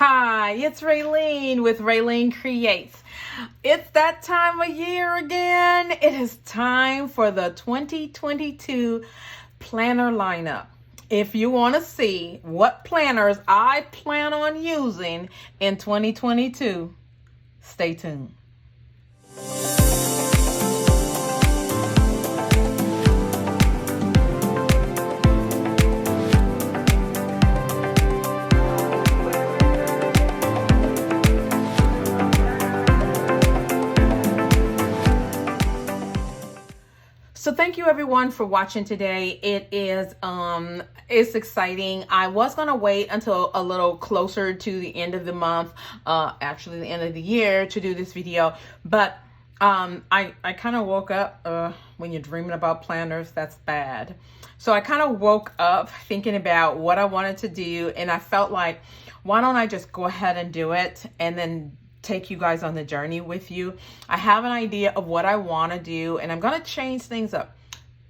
Hi, it's Ralene with RaleneCreates. It's that time of year again. It is time for the 2022 planner lineup. If you want to see what planners I plan on using in 2022, stay tuned. So thank you everyone for watching today. It's exciting. I was going to wait until a little closer to the end of the month, actually the end of the year, to do this video. But I kind of woke up, when you're dreaming about planners, that's bad. So I kind of woke up thinking about what I wanted to do, and I felt like, why don't I just go ahead and do it and then take you guys on the journey with you. I have an idea of what I want to do, and I'm going to change things up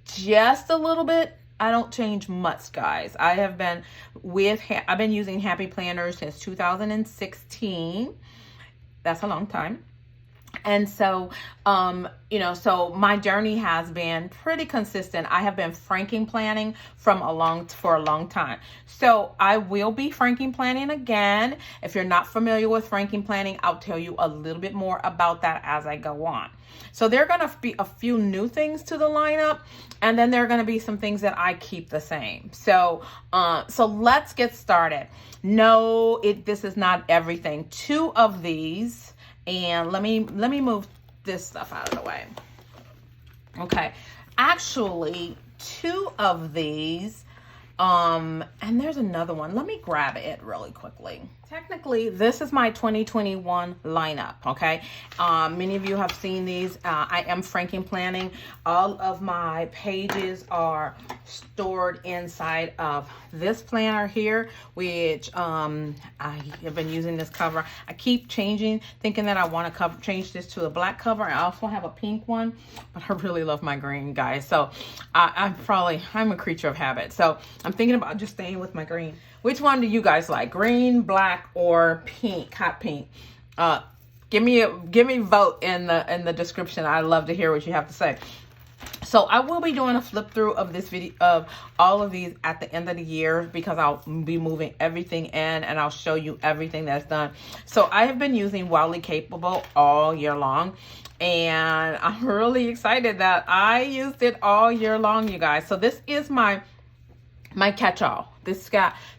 just a little bit. I don't change much, guys. I've been using Happy Planners since 2016. That's a long time. And so, so my journey has been pretty consistent. I have been franking planning for a long time. So I will be franking planning again. If you're not familiar with franking planning, I'll tell you a little bit more about that as I go on. So there are going to be a few new things to the lineup, and then there are going to be some things that I keep the same. So, so let's get started. No, this is not everything. Two of these. And let me move this stuff out of the way. Okay, actually, two of these, and there's another one. Let me grab it really quickly. Technically, this is my 2021 lineup, okay? Many of you have seen these. I am franking planning. All of my pages are stored inside of this planner here, which I have been using this cover. I keep changing, thinking that I want to change this to a black cover. I also have a pink one, but I really love my green, guys. So I'm a creature of habit. So I'm thinking about just staying with my green. Which one do you guys like? Green, black, or pink? Hot pink? Give me a vote in the description. I'd love to hear what you have to say. So I will be doing a flip through of this video of all of these at the end of the year, because I'll be moving everything in and I'll show you everything that's done. So I have been using Wildly Capable all year long, and I'm really excited that I used it all year long, you guys. So this is my catch-all. This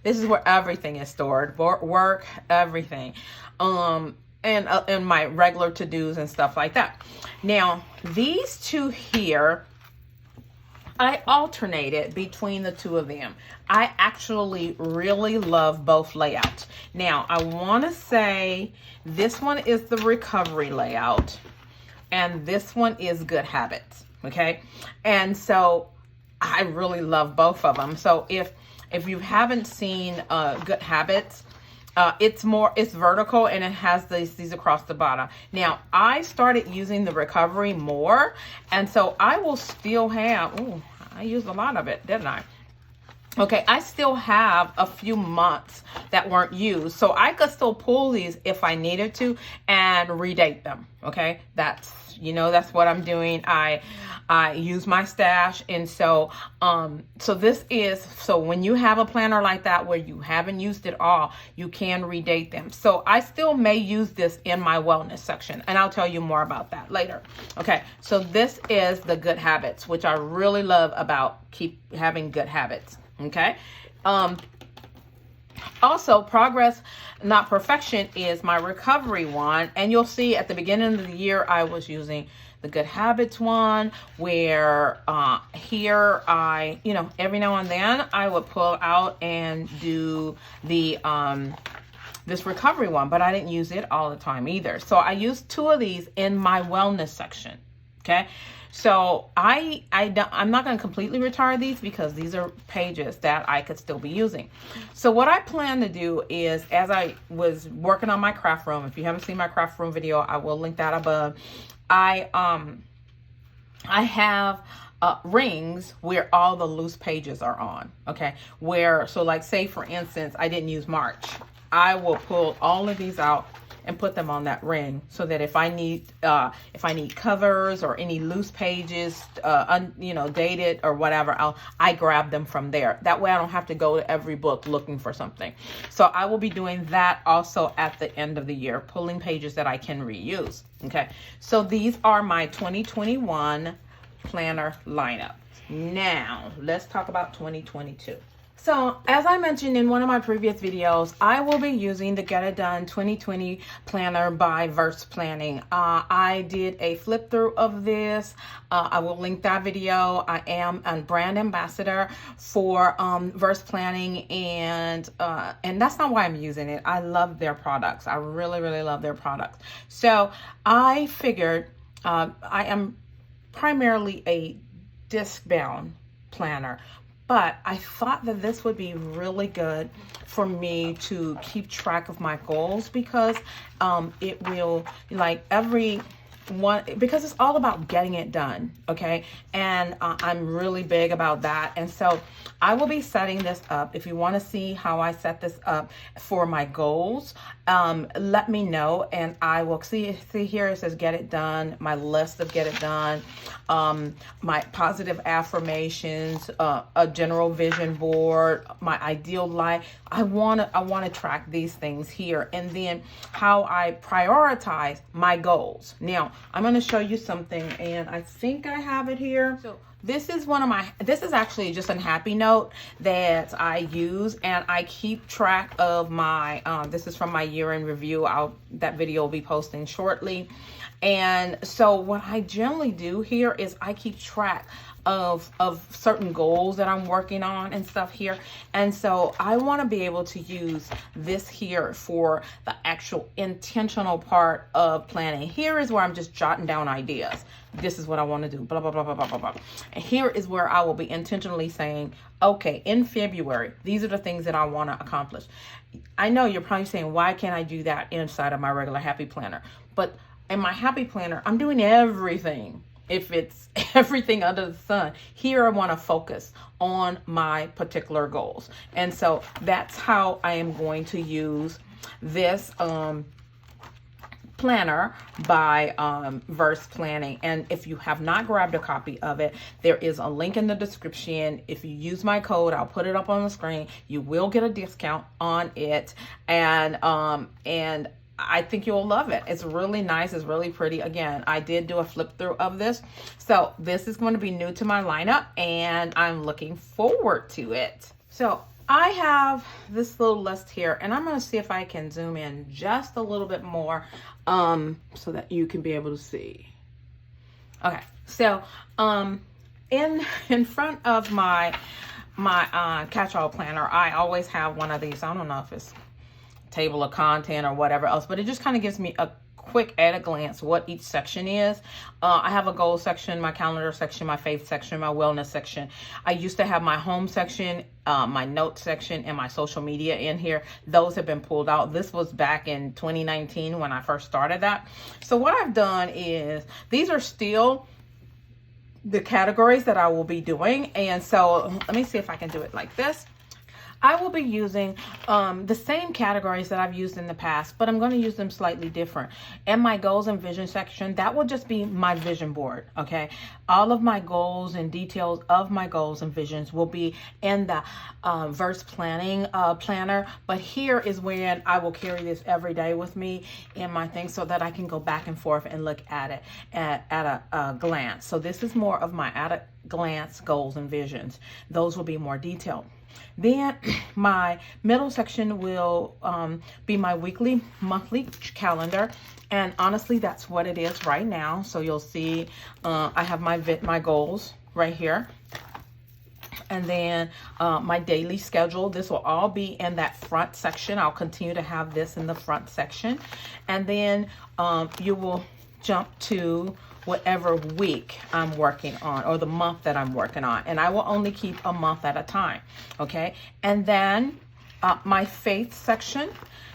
is where everything is stored, work, everything, and my regular to-dos and stuff like that. Now, these two here, I alternated between the two of them. I actually really love both layouts. Now, I want to say this one is the recovery layout, and this one is Good Habits, okay? And so I really love both of them. So if you haven't seen Good Habits, it's vertical and it has these across the bottom. Now I started using the recovery more, and so I will still have, I used a lot of it, didn't I? Okay, I still have a few months that weren't used, so I could still pull these if I needed to and redate them. Okay, that's what I'm doing. I use my stash, and so so when you have a planner like that where you haven't used it all, you can redate them. So I still may use this in my wellness section, and I'll tell you more about that later. Okay, so this is the Good Habits, which I really love about keep having good habits. Okay. Also, Progress Not Perfection is my recovery one, and you'll see at the beginning of the year I was using the Good Habits one, where here I, every now and then I would pull out and do the this recovery one, but I didn't use it all the time either. So I used two of these in my wellness section. Okay, so I'm not going to completely retire these, because these are pages that I could still be using. So what I plan to do is, as I was working on my craft room, if you haven't seen my craft room video, I will link that above. I have rings where all the loose pages are on. Okay, so like, say for instance, I didn't use March. I will pull all of these out and put them on that ring, so that if I need covers or any loose pages, dated or whatever, I grab them from there. That way I don't have to go to every book looking for something. So I will be doing that also at the end of the year, pulling pages that I can reuse. Okay, so these are my 2021 planner lineup. Now let's talk about 2022. So as I mentioned in one of my previous videos, I will be using the Get It Done 2020 planner by Verse Planning. I did a flip through of this. I will link that video. I am a brand ambassador for Verse Planning, and that's not why I'm using it. I love their products. I really, really love their products. So I figured I am primarily a disc bound planner, but I thought that this would be really good for me to keep track of my goals, because it will, like, every one, because it's all about getting it done. Okay, and I'm really big about that. And so I will be setting this up. If you want to see how I set this up for my goals, let me know, and I will see here it says Get It Done, my list of Get It Done, my positive affirmations, a general vision board, my ideal life. I want to track these things here, and then how I prioritize my goals. Now I'm going to show you something, and I think I have it here. So this is this is actually just a happy note that I use, and I keep track of my, this is from my year-end review. That video will be posting shortly. And so what I generally do here is I keep track of certain goals that I'm working on and stuff here. And so I want to be able to use this here for the actual intentional part of planning. Here is where I'm just jotting down ideas. This is what I want to do, blah, blah, blah, blah, blah, blah, blah. And here is where I will be intentionally saying, okay, in February, these are the things that I want to accomplish. I know you're probably saying, why can't I do that inside of my regular Happy Planner? But in my Happy Planner, I'm doing everything. If it's everything under the sun, here I want to focus on my particular goals. And so that's how I am going to use this planner by Verse Planning. And if you have not grabbed a copy of it, there is a link in the description. If you use my code, I'll put it up on the screen. You will get a discount on it. And I think you'll love it. It's really nice. It's really pretty. Again, I did do a flip through of this. So this is going to be new to my lineup, and I'm looking forward to it. So I have this little list here, and I'm going to see if I can zoom in just a little bit more so that you can be able to see. Okay. So in front of my catch-all planner, I always have one of these. I don't know if it's table of content or whatever else, but it just kind of gives me a quick at a glance what each section is. I have a goal section, my calendar section, my faith section, my wellness section. I used to have my home section, my notes section, and my social media in here. Those have been pulled out. This was back in 2019 when I first started that. So what I've done is, these are still the categories that I will be doing. And so let me see if I can do it like this. I will be using the same categories that I've used in the past, but I'm going to use them slightly different. In my goals and vision section, that will just be my vision board, okay? All of my goals and details of my goals and visions will be in the Verse Planning planner, but here is when I will carry this every day with me in my thing, so that I can go back and forth and look at it at a glance. So this is more of my at a glance goals and visions. Those will be more detailed. Then my middle section will be my weekly, monthly calendar. And honestly, that's what it is right now. So you'll see I have my goals right here. And then my daily schedule. This will all be in that front section. I'll continue to have this in the front section. And then you will jump to whatever week I'm working on, or the month that I'm working on. And I will only keep a month at a time. Okay. And then my faith section.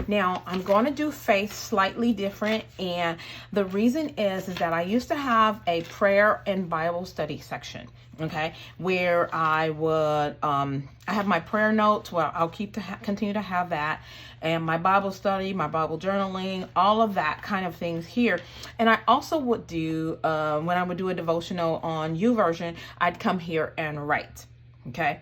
Now I'm going to do faith slightly different, and the reason is that I used to have a prayer and Bible study section, okay, where I would I have my prayer notes. Well, I'll continue to have that, and my Bible study, my Bible journaling, all of that kind of things here. And I also would do when I would do a devotional on YouVersion, I'd come here and write, okay.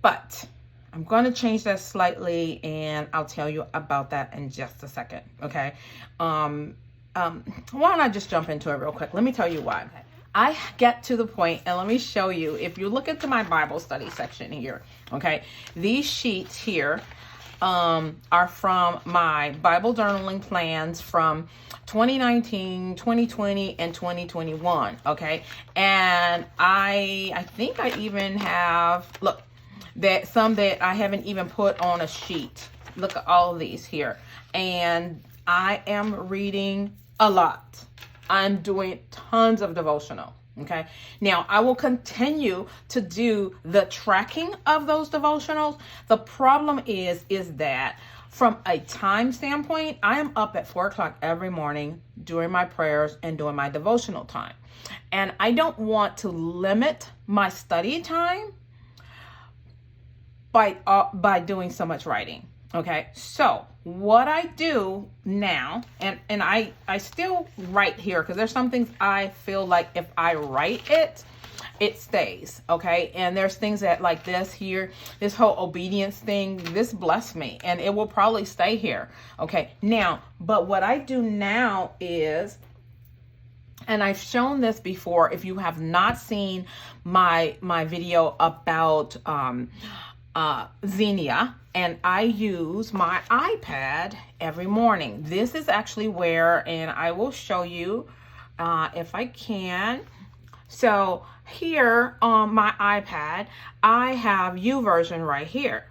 But I'm going to change that slightly, and I'll tell you about that in just a second, okay? Why don't I just jump into it real quick? Let me tell you why. I get to the point, and let me show you. If you look into my Bible study section here, okay, these sheets here are from my Bible journaling plans from 2019, 2020, and 2021, okay? And I think I even have, look, that some that I haven't even put on a sheet. Look at all of these here. And I am reading a lot. I'm doing tons of devotional. Okay. Now I will continue to do the tracking of those devotionals. The problem is that from a time standpoint, I am up at 4 o'clock every morning doing my prayers and doing my devotional time. And I don't want to limit my study time by doing so much writing. Okay, so what I do now, and I still write here because there's some things I feel like if I write it, it stays. Okay, and there's things that like this here, this whole obedience thing, this blessed me, and it will probably stay here. Okay, now, but what I do now is, and I've shown this before, if you have not seen my video about Xenia, and I use my iPad every morning. This is actually where, and I will show you if I can. So here on my iPad, I have YouVersion right here.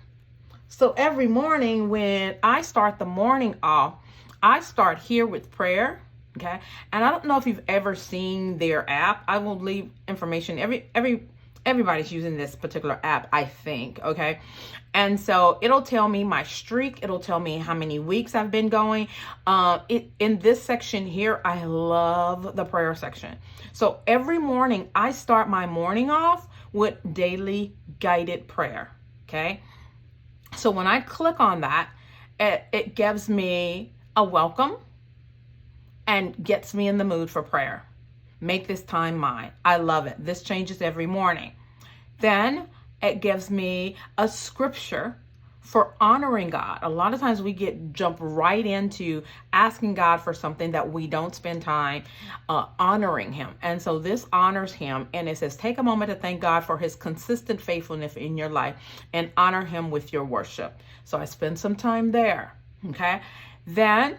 So every morning when I start the morning off, I start here with prayer. Okay, and I don't know if you've ever seen their app. I will leave information. Everybody's using this particular app, I think, okay? And so it'll tell me my streak. It'll tell me how many weeks I've been going. In this section here, I love the prayer section. So every morning, I start my morning off with daily guided prayer, okay? So when I click on that, it gives me a welcome and gets me in the mood for prayer. Make this time mine. I love it. This changes every morning. Then it gives me a scripture for honoring God. A lot of times we jump right into asking God for something that we don't spend time honoring him. And so this honors him. And it says, take a moment to thank God for his consistent faithfulness in your life and honor him with your worship. So I spend some time there. Okay. Then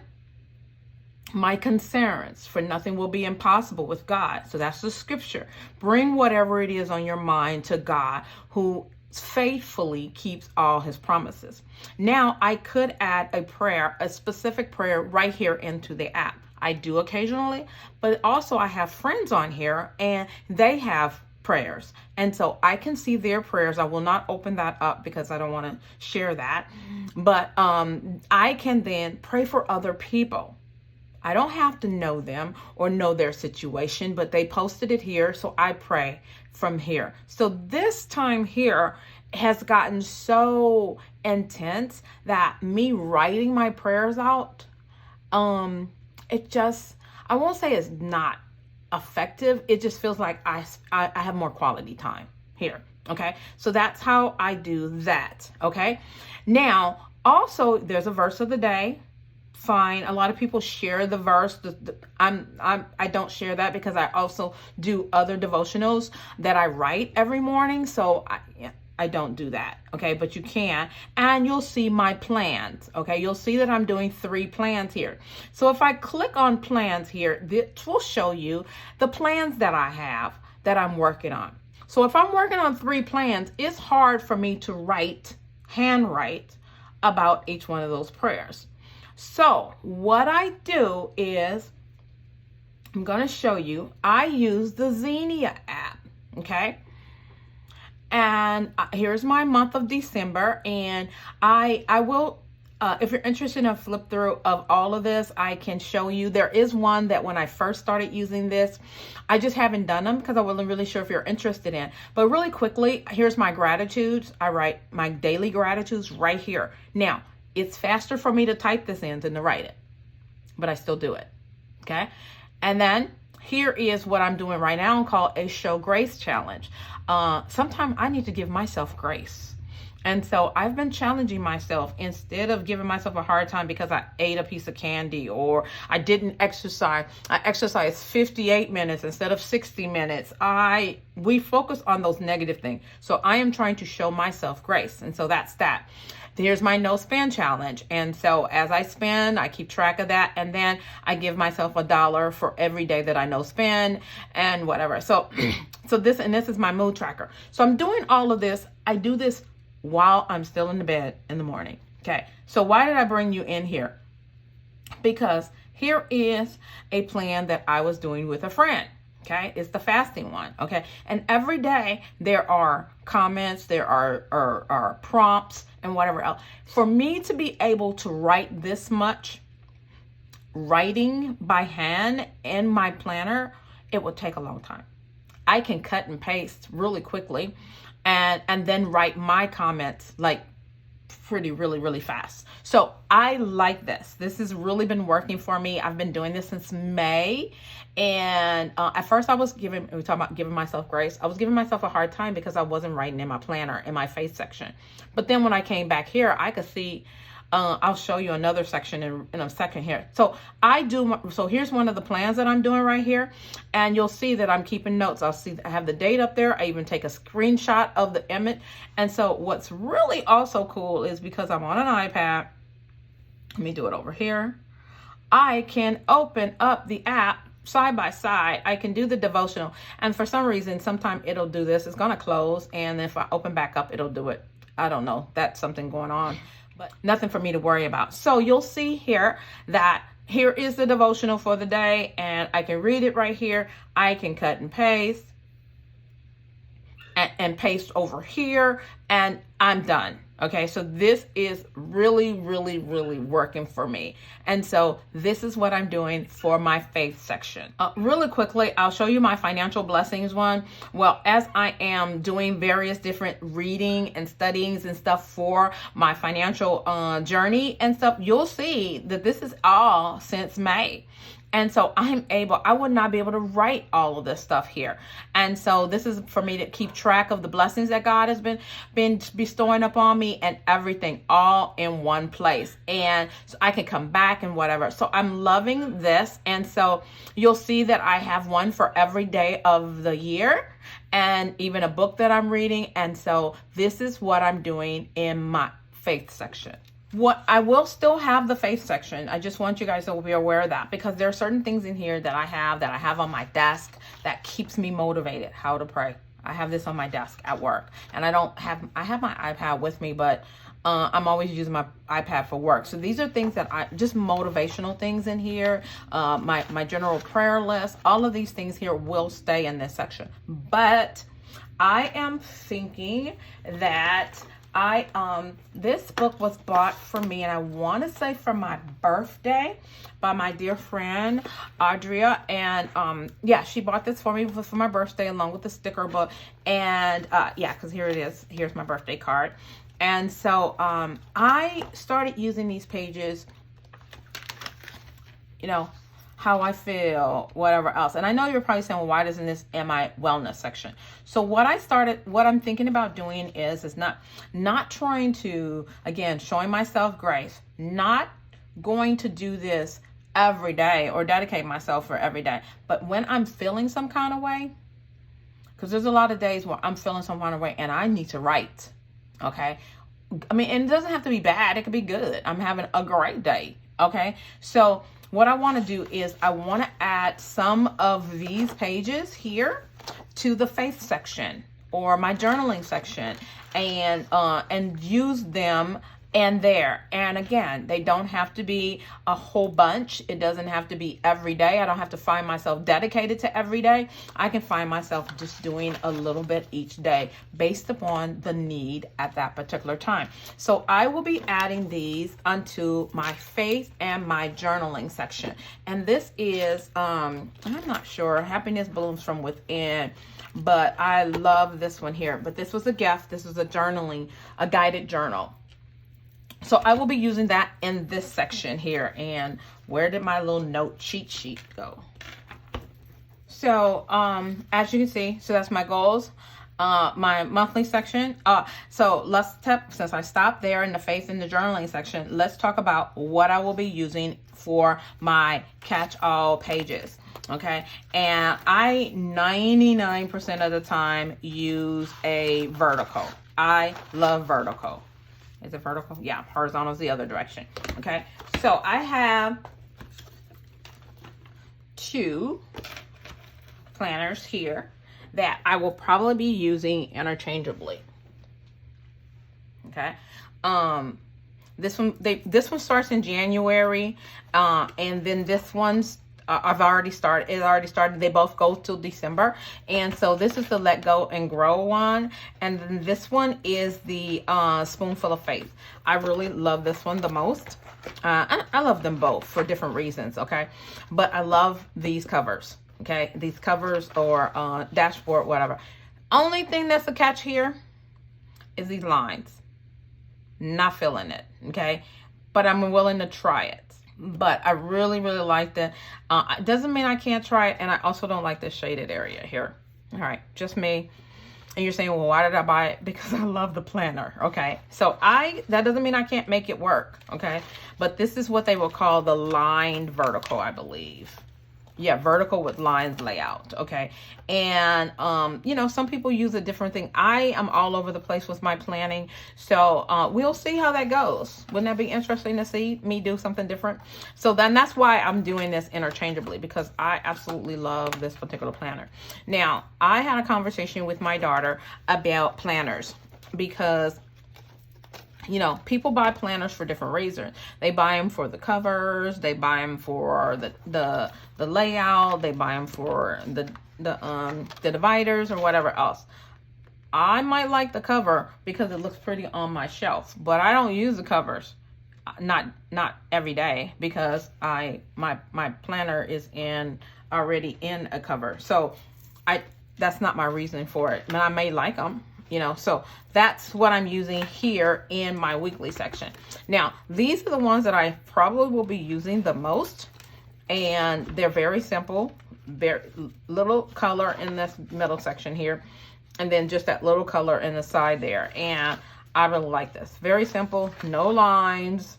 my concerns, for nothing will be impossible with God. So that's the scripture. Bring whatever it is on your mind to God, who faithfully keeps all his promises. Now I could add a prayer, a specific prayer right here into the app. I do occasionally, but also I have friends on here and they have prayers. And so I can see their prayers. I will not open that up because I don't want to share that. But I can then pray for other people. I don't have to know them or know their situation, but they posted it here, so I pray from here. So this time here has gotten so intense that me writing my prayers out, it just, I won't say it's not effective. It just feels like I have more quality time here. Okay, so that's how I do that. Okay, now also there's a verse of the day. Fine. A lot of people share the verse. I don't share that because I also do other devotionals that I write every morning. So I don't do that. Okay. But you can, and you'll see my plans. Okay. You'll see that I'm doing 3 plans here. So if I click on plans here, this will show you the plans that I have that I'm working on. So if I'm working on 3 plans, it's hard for me to handwrite about each one of those prayers. So what I do is, I'm going to show you, I use the Xenia app, okay? And here's my month of December. And I will, if you're interested in a flip through of all of this, I can show you. There is one that when I first started using this, I just haven't done them because I wasn't really sure if you're interested in. But really quickly, here's my gratitudes. I write my daily gratitudes right here. Now, it's faster for me to type this in than to write it, but I still do it. Okay. And then here is what I'm doing right now called a Show Grace Challenge. Sometimes I need to give myself grace. And so I've been challenging myself instead of giving myself a hard time because I ate a piece of candy or I didn't exercise. I exercised 58 minutes instead of 60 minutes. We focus on those negative things. So I am trying to show myself grace. And so that's that. Here's my no spend challenge. And so as I spend, I keep track of that. And then I give myself $1 for every day that I no spend and whatever. So, this is my mood tracker. So I'm doing all of this. I do this while I'm still in the bed in the morning. Okay. So why did I bring you in here? Because here is a plan that I was doing with a friend. Okay. It's the fasting one. Okay. And every day there are comments, there are prompts and whatever else. For me to be able to write this much writing by hand in my planner, it would take a long time. I can cut and paste really quickly and then write my comments like really fast. So I like this. This has really been working for me. I've been doing this since May. And at first we talking about giving myself grace. I was giving myself a hard time because I wasn't writing in my planner in my face section. But then when I came back here, I could see, I'll show you another section in a second here. So so here's one of the plans that I'm doing right here. And you'll see that I'm keeping notes. I have the date up there. I even take a screenshot of the image. And so what's really also cool is because I'm on an iPad, let me do it over here. I can open up the app side by side. I can do the devotional. And for some reason, sometimes it'll do this. It's going to close. And if I open back up, it'll do it. I don't know. That's something going on. But nothing for me to worry about. So you'll see here that here is the devotional for the day, and I can read it right here. I can cut and paste and paste over here, and I'm done. Okay, so this is really working for me. And so this is what I'm doing for my faith section. Really quickly, I'll show you my financial blessings one. Well, as I am doing various different reading and studyings and stuff for my financial journey and stuff, you'll see that this is all since May. And so I would not be able to write all of this stuff here. And so this is for me to keep track of the blessings that God has been bestowing upon me and everything all in one place. And so I can come back and whatever. So I'm loving this. And so you'll see that I have one for every day of the year and even a book that I'm reading. And so this is what I'm doing in my faith section. What I will still have the faith section. I just want you guys to be aware of that because there are certain things in here that I have on my desk that keeps me motivated. How to pray. I have this on my desk at work, and I have my iPad with me, but I'm always using my iPad for work. So these are things that just motivational things in here. My general prayer list. All of these things here will stay in this section, but I am thinking that this book was bought for me, and I want to say for my birthday by my dear friend Audria, and yeah, she bought this for me for my birthday along with the sticker book, and yeah, because here it is. Here's my birthday card. And so I started using these pages, you know, how I feel, whatever else. And I know you're probably saying, well, why doesn't this in my wellness section? So what I'm thinking about doing is not trying to, again, showing myself grace, not going to do this every day or dedicate myself for every day. But when I'm feeling some kind of way, because there's a lot of days where I'm feeling some kind of way and I need to write, okay? I mean, and it doesn't have to be bad. It could be good. I'm having a great day, okay? So what I want to do is I want to add some of these pages here to the faith section or my journaling section and use them and there. And again, they don't have to be a whole bunch. It doesn't have to be every day. I don't have to find myself dedicated to every day. I can find myself just doing a little bit each day based upon the need at that particular time. So I will be adding these onto my faith and my journaling section. And this is, I'm not sure, Happiness Blooms from Within, but I love this one here. But this was a gift. This was a guided journal. So I will be using that in this section here. And where did my little note cheat sheet go? So as you can see, so that's my goals, my monthly section. So since I stopped there in the faith and the journaling section, let's talk about what I will be using for my catch-all pages. Okay, and I 99% of the time use a vertical. I love vertical. Is it vertical? Yeah, horizontal is the other direction. Okay, so I have 2 planners here that I will probably be using interchangeably. Okay, this one starts in January, and then this one's It already started. They both go till December. And so this is the Let Go and Grow one. And then this one is the Spoonful of Faith. I really love this one the most. I love them both for different reasons, okay? But I love these covers, okay? These covers or dashboard, whatever. Only thing that's a catch here is these lines. Not feeling it, okay? But I'm willing to try it. But I really, really like it. It doesn't mean I can't try it. And I also don't like this shaded area here. All right, just me. And you're saying, well, why did I buy it? Because I love the planner. Okay, so that doesn't mean I can't make it work. Okay, but this is what they will call the lined vertical, I believe. Yeah, vertical with lines layout. Okay, and you know, some people use a different thing. I am all over the place with my planning, so we'll see how that goes. Wouldn't that be interesting to see me do something different? So then that's why I'm doing this interchangeably, because I absolutely love this particular planner. Now, I had a conversation with my daughter about planners, because you know, people buy planners for different reasons. They buy them for the covers. They buy them for the layout. They buy them for the dividers or whatever else. I might like the cover because it looks pretty on my shelf, but I don't use the covers. Not every day, because my planner is already in a cover. So that's not my reasoning for it. I mean, I may like them. You know, so that's what I'm using here in my weekly section. Now, these are the ones that I probably will be using the most, and they're very simple, very little color in this middle section here, and then just that little color in the side there. And I really like this. Very simple, no lines.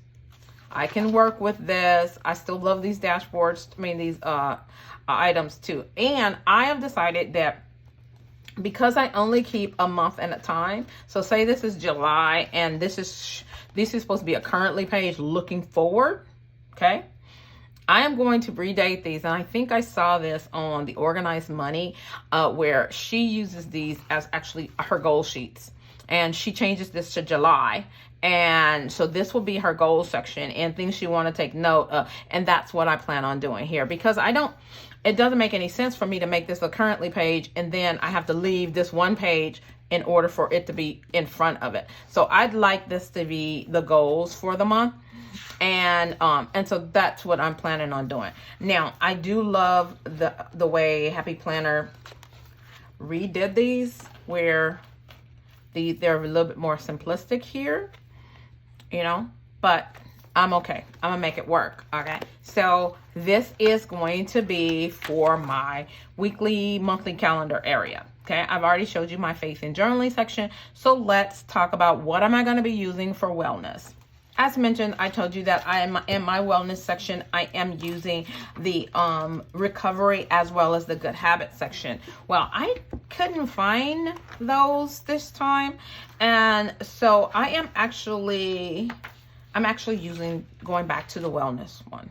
I can work with this. I still love these dashboards. I mean, these items too. And I have decided that because I only keep a month at a time, so say this is July, and this is supposed to be a currently page looking forward, okay? I am going to redate these, and I think I saw this on the Organized Money, where she uses these as actually her goal sheets, and she changes this to July. And so this will be her goal section and things she want to take note of. And that's what I plan on doing here, because it doesn't make any sense for me to make this a currently page and then I have to leave this one page in order for it to be in front of it. So I'd like this to be the goals for the month. And so that's what I'm planning on doing. Now, I do love the way Happy Planner redid these, where they're a little bit more simplistic here. You know, but I'm okay. I'm gonna make it work. Okay, so this is going to be for my weekly, monthly calendar area. Okay, I've already showed you my faith and journaling section, so let's talk about what am I going to be using for wellness. As mentioned, I told you that I am in my wellness section. I am using the recovery as well as the good habits section. Well, I couldn't find those this time, and so I'm actually going back to the wellness one.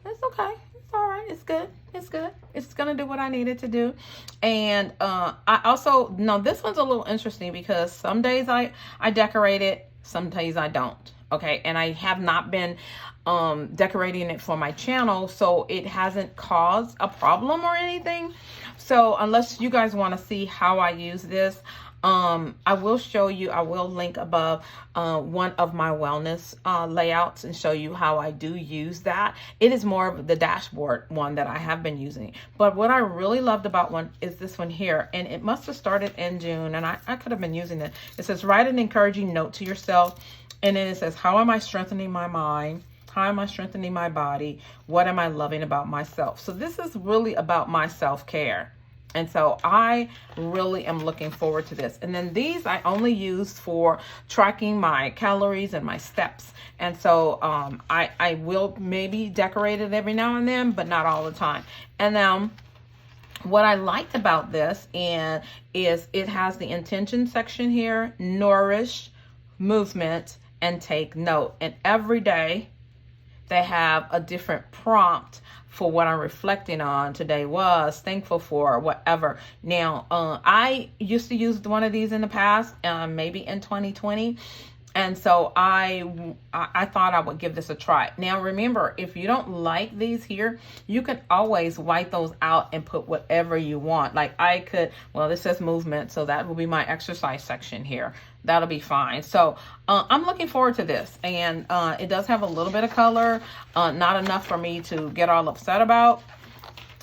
It's okay. It's all right. It's good. It's good. It's gonna do what I needed to do. And I also, no, this one's a little interesting because some days I decorate it some days I don't. Okay, and I have not been decorating it for my channel, so it hasn't caused a problem or anything. So unless you guys want to see how I use this, I will show you, I will link above one of my wellness layouts and show you how I do use that. It is more of the dashboard one that I have been using. But what I really loved about one is this one here, and it must have started in June, and I could have been using it. It says, write an encouraging note to yourself. And then it says, how am I strengthening my mind? How am I strengthening my body? What am I loving about myself? So this is really about my self-care. And so I really am looking forward to this. And then these I only use for tracking my calories and my steps. And so I will maybe decorate it every now and then, but not all the time. And now what I liked about this is it has the intention section here, nourish, movement, and take note. And every day they have a different prompt for what I'm reflecting on. Today was thankful for whatever. Now, I used to use one of these in the past, maybe in 2020. And so I thought I would give this a try. Now, remember, if you don't like these here, you can always wipe those out and put whatever you want. Like I could, well, this says movement, so that will be my exercise section here. That'll be fine. So I'm looking forward to this. And it does have a little bit of color, not enough for me to get all upset about.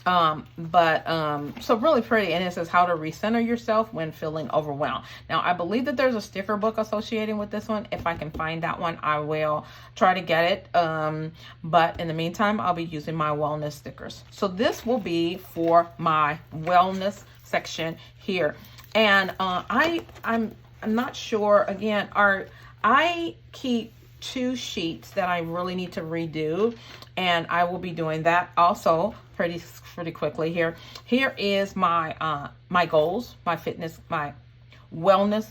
So really pretty. And it says how to recenter yourself when feeling overwhelmed. Now, I believe that there's a sticker book associated with this one. If I can find that one, I will try to get it. But in the meantime, I'll be using my wellness stickers. So this will be for my wellness section here. And I'm not sure, again, I keep 2 sheets that I really need to redo, and I will be doing that also pretty quickly here. Here is my my goals, my fitness, my wellness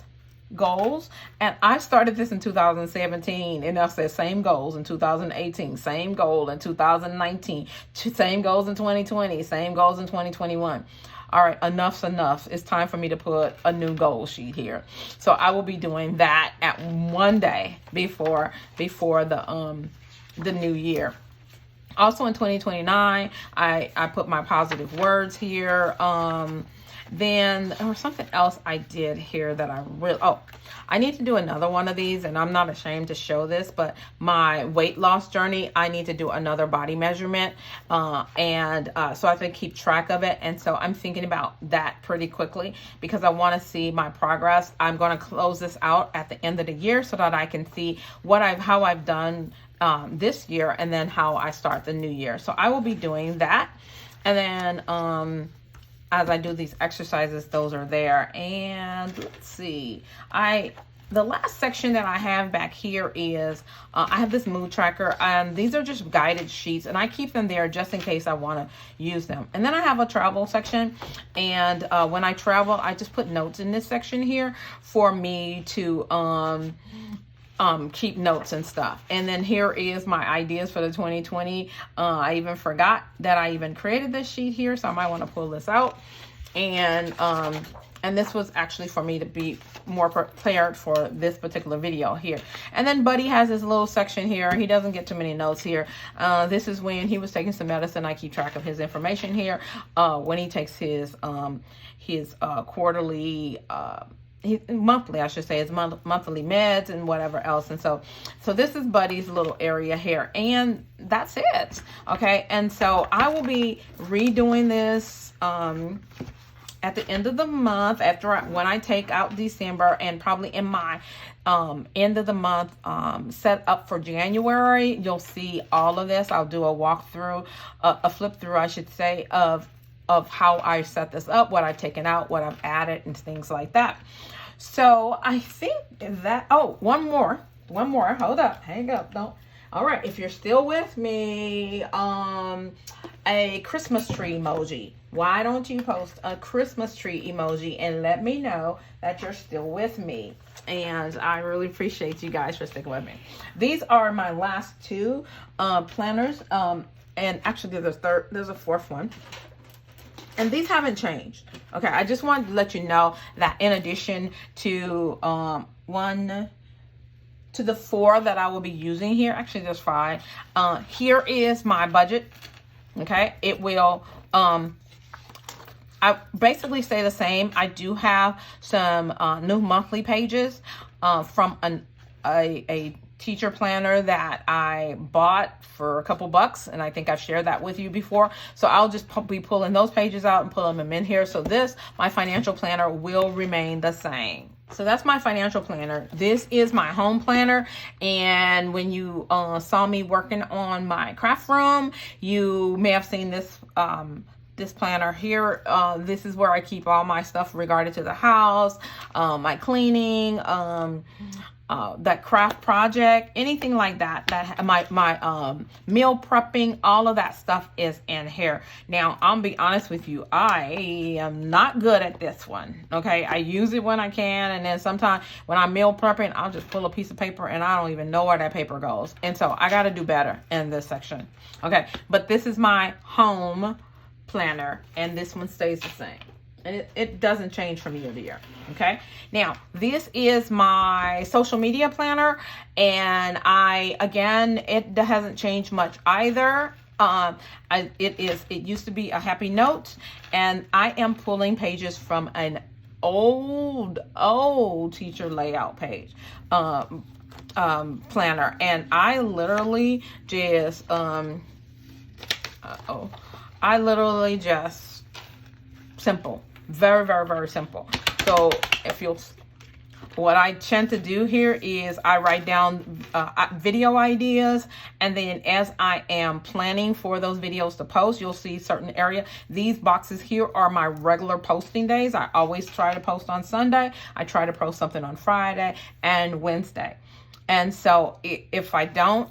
goals, and I started this in 2017, and I said same goals in 2018, same goal in 2019, same goals in 2020, same goals in 2021. All right, enough's enough. It's time for me to put a new goal sheet here. So I will be doing that at one day before the new year. Also in 2029, I put my positive words here. Then there was something else I did here that I really, I need to do another one of these, and I'm not ashamed to show this, but my weight loss journey, I need to do another body measurement. So I have to keep track of it. And so I'm thinking about that pretty quickly because I want to see my progress. I'm going to close this out at the end of the year so that I can see how I've done this year, and then how I start the new year. So I will be doing that. And then, as I do these exercises, those are there. And let's see, the last section that I have back here is, I have this mood tracker, and these are just guided sheets, and I keep them there just in case I want to use them. And then I have a travel section, and when I travel, I just put notes in this section here for me to keep notes and stuff. And then here is my ideas for the 2020. I even forgot that I even created this sheet here, so I might want to pull this out. And this was actually for me to be more prepared for this particular video here. And then Buddy has this little section here. He doesn't get too many notes here. This is when he was taking some medicine. I keep track of his information here. When he takes his quarterly, monthly, I should say, his monthly meds and whatever else. And so this is Buddy's little area here, and that's it. Okay, and so I will be redoing this at the end of the month when I take out December, and probably in my end of the month set up for January. You'll see all of this. I'll do a walkthrough, a flip through, I should say, of how I set this up, what I've taken out, what I've added, and things like that. So I think that, one more, hold up, hang up, don't. All right, if you're still with me, a Christmas tree emoji. Why don't you post a Christmas tree emoji and let me know that you're still with me? And I really appreciate you guys for sticking with me. These are my last 2 planners, and actually there's a 4th one. And these haven't changed. Okay, I just wanted to let you know that in addition to 1, to the 4 that I will be using here. Actually, there's 5. Here is my budget. Okay, it will I basically stay the same. I do have some new monthly pages from a teacher planner that I bought for a couple bucks, and I think I've shared that with you before. So I'll just be pulling those pages out and pulling them in here. So this, my financial planner, will remain the same. So that's my financial planner. This is my home planner. And when you saw me working on my craft room, you may have seen this this planner here. This is where I keep all my stuff regarding to the house, my cleaning, that craft project, anything like that, that my meal prepping, all of that stuff is in here. Now, I'll be honest with you, I am not good at this one. Okay, I use it when I can, and then sometimes when I'm meal prepping, I'll just pull a piece of paper and I don't even know where that paper goes. And so I got to do better in this section. Okay, but this is my home planner, and this one stays the same, and it doesn't change from year to year. Okay, now this is my social media planner, and it hasn't changed much either. It used to be a Happy Notes, and I am pulling pages from an old teacher layout page planner, and I literally just simple, very, very, very simple. So what I tend to do here is I write down video ideas, and then as I am planning for those videos to post, you'll see certain area. These boxes here are my regular posting days. I always try to post on Sunday. I try to post something on Friday and Wednesday. And so if I don't,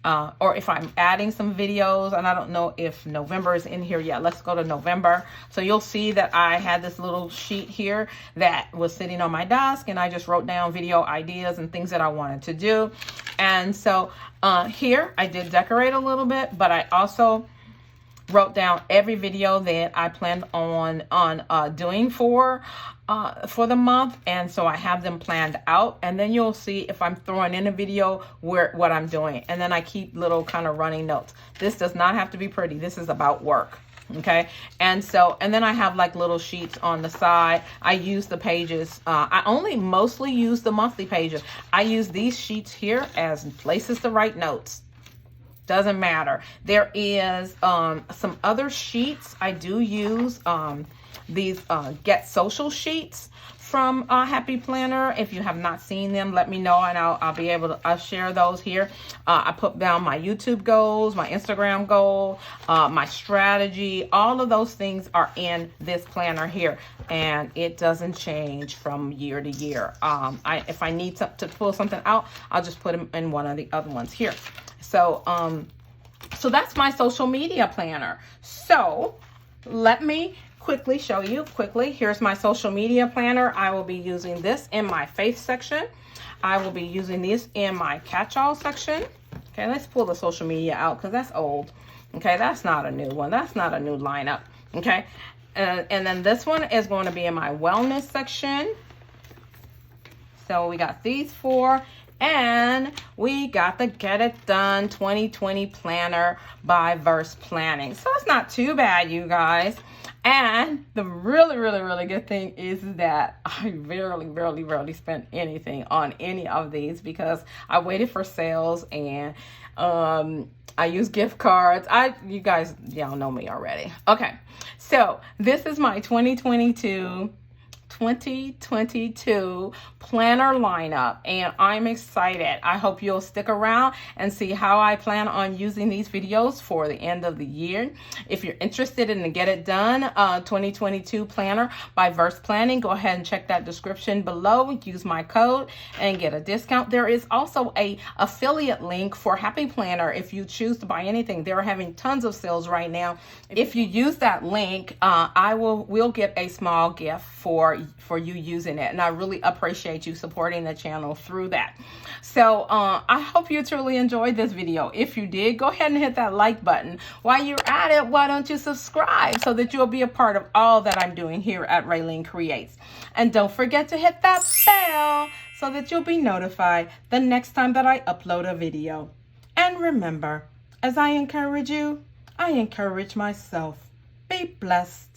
or if I'm adding some videos, and I don't know if November is in here yet. Let's go to November. So you'll see that I had this little sheet here that was sitting on my desk, and I just wrote down video ideas and things that I wanted to do. And so here I did decorate a little bit, but I also wrote down every video that I planned on doing for the month, and so I have them planned out, and then you'll see if I'm throwing in a video what I'm doing, and then I keep little kind of running notes. This does not have to be pretty. This is about work. Okay, and then I have like little sheets on the side. I use the pages. I only mostly use the monthly pages. I use these sheets here as places to write notes. Doesn't matter. There is some other sheets. I do use these Get Social sheets from Happy Planner. If you have not seen them, let me know, and I'll be able to share those here. I put down my YouTube goals, my Instagram goal, my strategy. All of those things are in this planner here, and it doesn't change from year to year. If I need to pull something out, I'll just put them in one of the other ones here. So that's my social media planner. So let me quickly show you Here's my social media planner. I will be using this in my faith section. I will be using this in my catch-all section. Okay, let's pull the social media out because that's old. Okay, that's not a new one. That's not a new lineup. Okay, and then this one is going to be in my wellness section. So we got these 4. And we got the Get It Done 2020 Planner by Verse Planning. So it's not too bad, you guys. And the really, really, really good thing is that I rarely spent anything on any of these because I waited for sales, and I use gift cards. You guys, y'all know me already. Okay, so this is my 2022 planner lineup, and I'm excited. I hope you'll stick around and see how I plan on using these videos for the end of the year. If you're interested in the Get It Done 2022 planner by Verse Planning, go ahead and check that description below. Use my code and get a discount. There is also a affiliate link for Happy Planner if you choose to buy anything. They're having tons of sales right now. If you use that link, we'll get a small gift for you using it, and I really appreciate you supporting the channel through that. So I hope you truly enjoyed this video. If you did, go ahead and hit that like button. While you're at it, why don't you subscribe so that you'll be a part of all that I'm doing here at Ralene Creates. And don't forget to hit that bell so that you'll be notified the next time that I upload a video. And remember, as I encourage you, I encourage myself. Be blessed.